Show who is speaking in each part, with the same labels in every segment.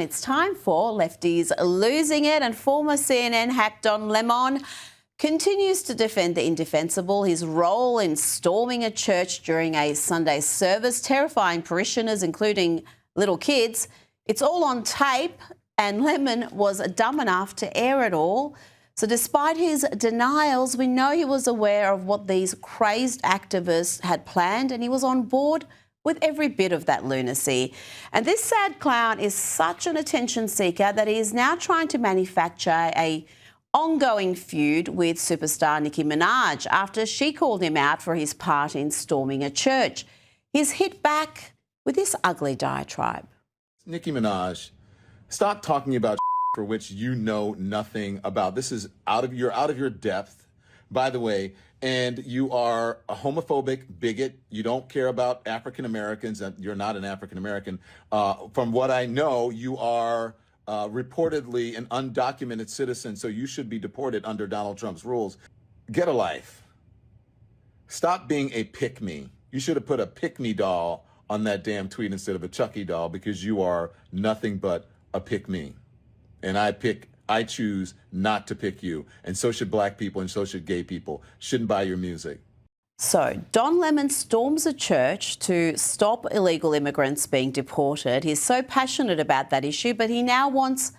Speaker 1: It's time for Lefties Losing It, and former CNN hack Don Lemon continues to defend the indefensible, his role in storming a church during a Sunday service, terrifying parishioners, including little kids. It's all on tape, and Lemon was dumb enough to air it all. So despite his denials, we know he was aware of what these crazed activists had planned, and he was on board with every bit of that lunacy. And this sad clown is such an attention seeker that he is now trying to manufacture a ongoing feud with superstar Nicki Minaj after she called him out for his part in storming a church. He's hit back with this ugly diatribe.
Speaker 2: Nicki Minaj, stop talking about for which you know nothing about. This is out of your depth, by the way. And you are a homophobic bigot. You don't care about African Americans, and you're not an African American. From what I know, you are reportedly an undocumented citizen, so you should be deported under Donald Trump's rules. Get a life. Stop being a pick-me. You should have put a pick-me doll on that damn tweet instead of a Chucky doll, because you are nothing but a pick-me. And I choose not to pick you. And so should black people, and so should gay people. Shouldn't buy your music.
Speaker 1: So Don Lemon storms a church to stop illegal immigrants being deported. He's so passionate about that issue, but he now wants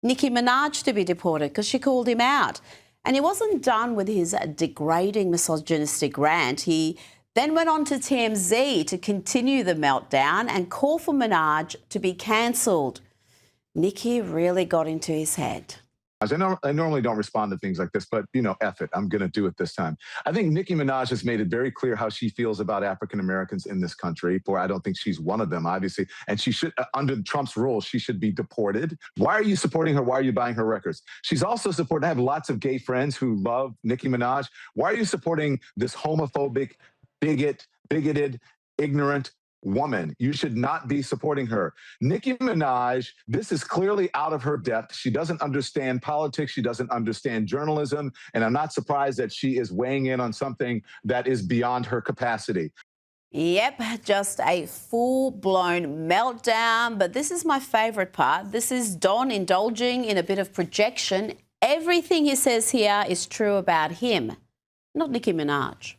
Speaker 1: Nicki Minaj to be deported because she called him out. And he wasn't done with his degrading, misogynistic rant. He then went on to TMZ to continue the meltdown and call for Minaj to be cancelled. Nicki really got into his head.
Speaker 3: I normally don't respond to things like this, but, F it. I'm going to do it this time. I think Nicki Minaj has made it very clear how she feels about African Americans in this country. For I don't think she's one of them, obviously. And she should, under Trump's rules, she should be deported. Why are you supporting her? Why are you buying her records? She's also supporting, I have lots of gay friends who love Nicki Minaj. Why are you supporting this homophobic, bigoted, ignorant woman? You should not be supporting her. Nicki Minaj, this is clearly out of her depth. She doesn't understand politics. She doesn't understand journalism. And I'm not surprised that she is weighing in on something that is beyond her capacity.
Speaker 1: Yep, just a full-blown meltdown. But this is my favourite part. This is Don indulging in a bit of projection. Everything he says here is true about him, not Nicki Minaj.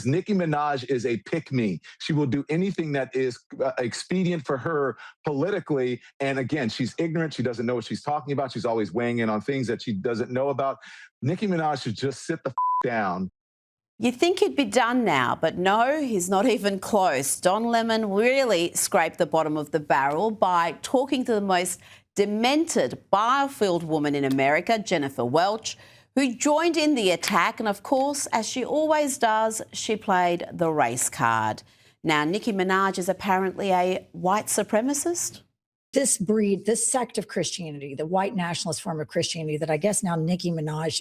Speaker 3: Nicki Minaj is a pick-me. She will do anything that is expedient for her politically. And again, she's ignorant. She doesn't know what she's talking about. She's always weighing in on things that she doesn't know about. Nicki Minaj should just sit the down.
Speaker 1: You'd think he'd be done now, but no, he's not even close. Don Lemon really scraped the bottom of the barrel by talking to the most demented, bile-filled woman in America, Jennifer Welch, who joined in the attack. And of course, as she always does, she played the race card. Now, Nicki Minaj is apparently a white supremacist.
Speaker 4: This breed, this sect of Christianity, the white nationalist form of Christianity that I guess now Nicki Minaj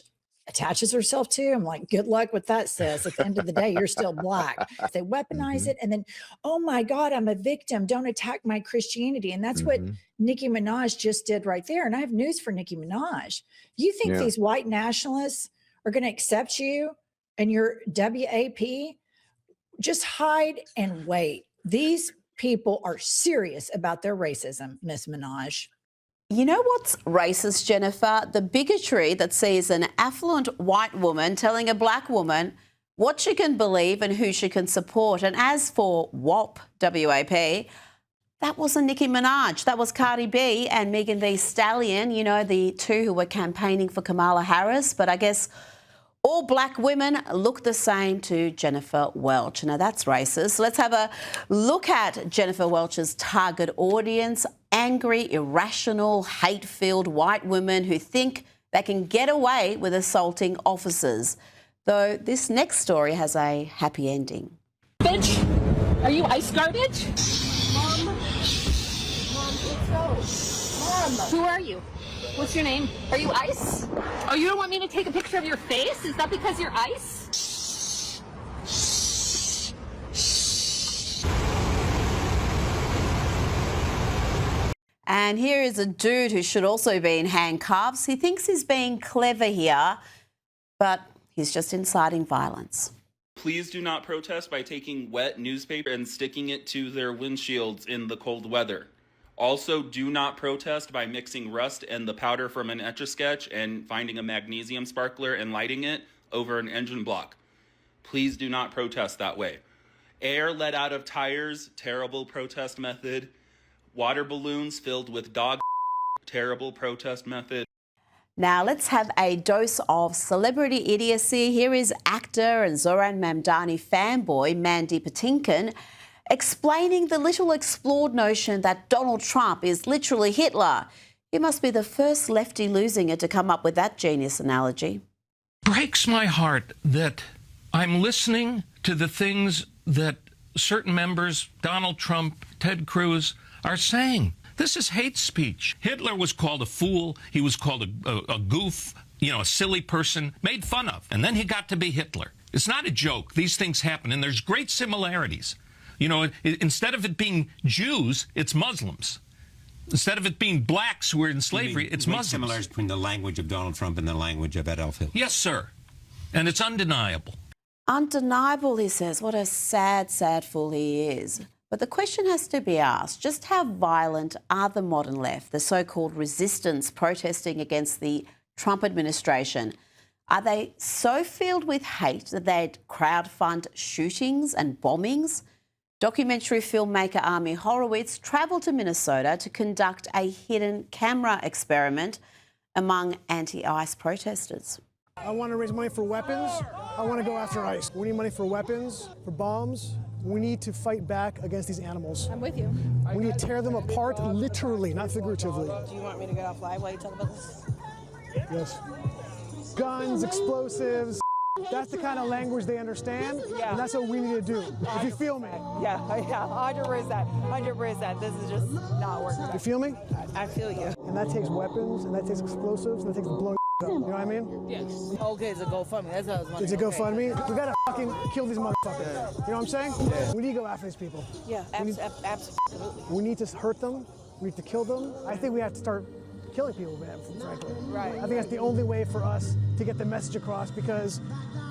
Speaker 4: attaches herself to. I'm like, good luck with that, sis. At the end of the day, you're still black. They weaponize it. And then, oh my God, I'm a victim. Don't attack my Christianity. And that's what Nicki Minaj just did right there. And I have news for Nicki Minaj. You think these white nationalists are going to accept you and your WAP? Just hide and wait. These people are serious about their racism, Miss Minaj.
Speaker 1: You know what's racist, Jennifer? The bigotry that sees an affluent white woman telling a black woman what she can believe and who she can support. And as for WAP, W-A-P, that wasn't Nicki Minaj. That was Cardi B and Megan Thee Stallion, the two who were campaigning for Kamala Harris. But I guess all black women look the same to Jennifer Welch. Now, that's racist. Let's have a look at Jennifer Welch's target audience: angry, irrational, hate-filled white women who think they can get away with assaulting officers. Though this next story has a happy ending.
Speaker 5: Bitch, are you ICE garbage?
Speaker 6: Mom, let's go. Mom.
Speaker 5: Who are you? What's your name? Are you ICE? Oh, you don't want me to take a picture of your face? Is that because you're ICE?
Speaker 1: And here is a dude who should also be in handcuffs. He thinks he's being clever here, but he's just inciting violence.
Speaker 7: Please do not protest by taking wet newspaper and sticking it to their windshields in the cold weather. Also, do not protest by mixing rust and the powder from an Etch-a-Sketch and finding a magnesium sparkler and lighting it over an engine block. Please do not protest that way. Air let out of tires, terrible protest method. Water balloons filled with dog, terrible protest method.
Speaker 1: Now let's have a dose of celebrity idiocy. Here is actor and Zoran Mamdani fanboy Mandy Patinkin explaining the little explored notion that Donald Trump is literally Hitler. He must be the first lefty losing it to come up with that genius analogy.
Speaker 8: Breaks my heart that I'm listening to the things that certain members, Donald Trump, Ted Cruz, are saying. This is hate speech. Hitler was called a fool. He was called a goof, a silly person, made fun of. And then he got to be Hitler. It's not a joke. These things happen, and there's great similarities. Instead of it being Jews, it's Muslims. Instead of it being blacks who were in slavery, it's Muslims.
Speaker 9: Similarities between the language of Donald Trump and the language of Adolf Hitler.
Speaker 8: Yes, sir. And it's undeniable.
Speaker 1: Undeniable, he says. What a sad, sad fool he is. But the question has to be asked, just how violent are the modern left, the so-called resistance protesting against the Trump administration? Are they so filled with hate that they'd crowdfund shootings and bombings? Documentary filmmaker Ami Horowitz travelled to Minnesota to conduct a hidden camera experiment among anti-ICE protesters.
Speaker 10: I want to raise money for weapons. I want to go after ICE. We need money for weapons, for bombs. We need to fight back against these animals.
Speaker 6: I'm with you.
Speaker 10: We need to tear them apart, literally, not figuratively.
Speaker 6: Do you want me to get off live while you talk about this?
Speaker 10: Yes. Guns, explosives. That's the kind of language they understand, and that's what we need to do. If you feel me.
Speaker 6: Yeah, 100%. This is just not working.
Speaker 10: You feel me?
Speaker 6: I feel you.
Speaker 10: And that takes weapons, and that takes explosives, and that takes blow up. You know what I mean?
Speaker 6: Yes. Okay, it's a GoFundMe. That's what I was wondering.
Speaker 10: It's a GoFundMe. We gotta fucking kill these motherfuckers. You know what I'm saying? Yeah. We need to go after these people.
Speaker 6: Yeah, absolutely.
Speaker 10: We need to hurt them. We need to kill them. I think we have to start killing people, man, frankly.
Speaker 6: Right.
Speaker 10: I think that's the only way for us to get the message across because,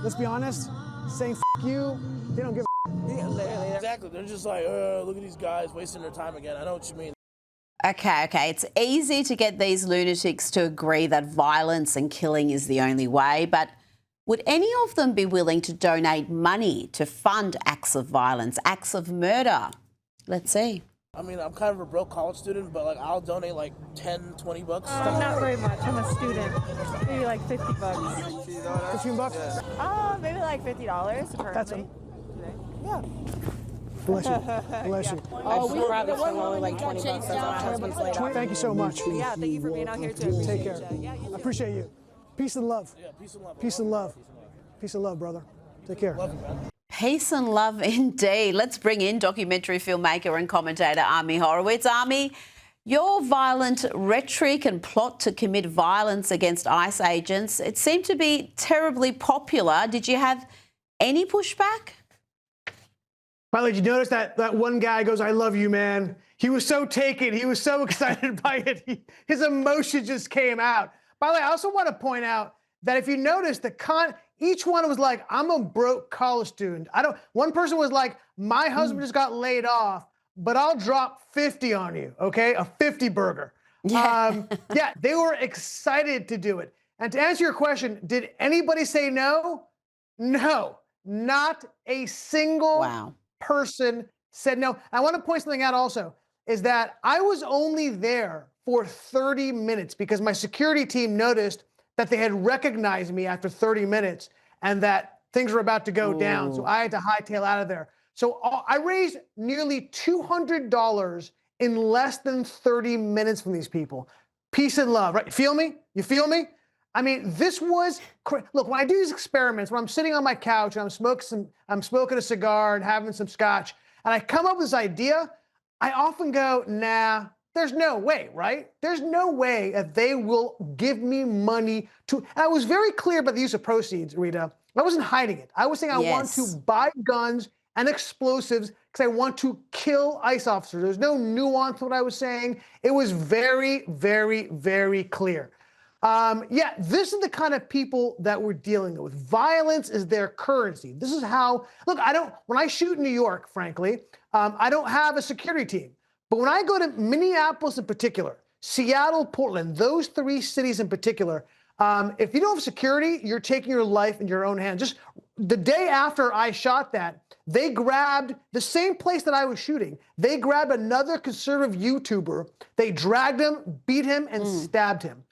Speaker 10: let's be honest, saying F you, they don't give a
Speaker 6: yeah, literally.
Speaker 11: Exactly. They're just like, look at these guys wasting their time again. I know what you mean.
Speaker 1: Okay. It's easy to get these lunatics to agree that violence and killing is the only way, but would any of them be willing to donate money to fund acts of violence, acts of murder? Let's see.
Speaker 11: I mean, I'm kind of a broke college student, but I'll donate like 10, 20 bucks.
Speaker 12: Not very much. I'm a student. Maybe like 50 bucks.
Speaker 10: 15 bucks?
Speaker 12: Maybe like $50 per
Speaker 10: That's
Speaker 12: yeah.
Speaker 10: Bless you. Bless you.
Speaker 6: Oh, we grabbed it for only like 20 bucks.
Speaker 10: Thank you so much.
Speaker 12: Yeah, thank you for being out here too.
Speaker 10: Take care. I appreciate you. Peace and love.
Speaker 11: Yeah, peace and love.
Speaker 10: Peace and love. Peace and love, brother. Take care.
Speaker 11: Love you, man.
Speaker 1: Peace and love indeed. Let's bring in documentary filmmaker and commentator Ami Horowitz. Ami, your violent rhetoric and plot to commit violence against ICE agents, it seemed to be terribly popular. Did you have any pushback?
Speaker 10: By the way, did you notice that one guy goes, "I love you, man"? He was so taken. He was so excited by it. His emotion just came out. By the way, I also want to point out that if you notice each one was like, "I'm a broke college student." One person was like, "My husband just got laid off, but I'll drop 50 on you, okay? A 50 burger." Yeah. Yeah, they were excited to do it. And to answer your question, did anybody say no? No, not a single person said no. I want to point something out also, is that I was only there for 30 minutes because my security team noticed that they had recognized me after 30 minutes and that things were about to go down. So I had to hightail out of there. So I raised nearly $200 in less than 30 minutes from these people. Peace and love, right? You feel me? You feel me? I mean, this was, look, when I do these experiments, when I'm sitting on my couch and I'm smoking a cigar and having some scotch, and I come up with this idea, I often go, nah, there's no way, right? There's no way that they will give me money to, and I was very clear about the use of proceeds, Rita. I wasn't hiding it. I was saying I want to buy guns and explosives because I want to kill ICE officers. There's no nuance to what I was saying. It was very, very, very clear. Yeah, this is the kind of people that we're dealing with. Violence is their currency. This is how, look, when I shoot in New York, frankly, I don't have a security team. But when I go to Minneapolis in particular, Seattle, Portland, those 3 cities in particular, if you don't have security, you're taking your life in your own hands. Just the day after I shot that, they grabbed the same place that I was shooting. They grabbed another conservative YouTuber. They dragged him, beat him, and stabbed him.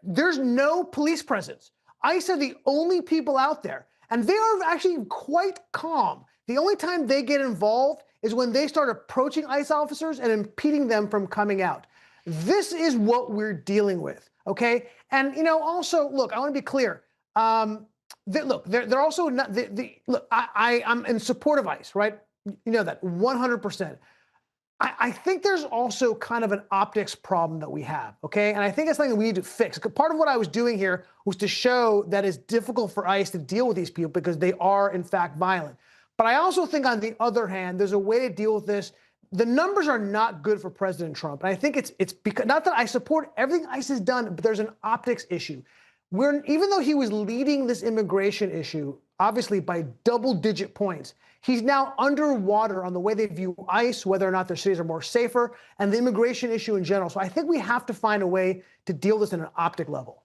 Speaker 10: There's no police presence. ICE are the only people out there, and they are actually quite calm. The only time they get involved is when they start approaching ICE officers and impeding them from coming out. This is what we're dealing with, okay? And, also, look, I want to be clear. They're also not, look, I'm in support of ICE, right? You know that, 100%. I think there's also kind of an optics problem that we have, okay? And I think it's something that we need to fix. Part of what I was doing here was to show that it's difficult for ICE to deal with these people because they are, in fact, violent. But I also think, on the other hand, there's a way to deal with this. The numbers are not good for President Trump. And I think it's because, not that I support everything ICE has done, but there's an optics issue. Even though he was leading this immigration issue, obviously by double-digit points, he's now underwater on the way they view ICE, whether or not their cities are more safer, and the immigration issue in general. So I think we have to find a way to deal with this at an optic level.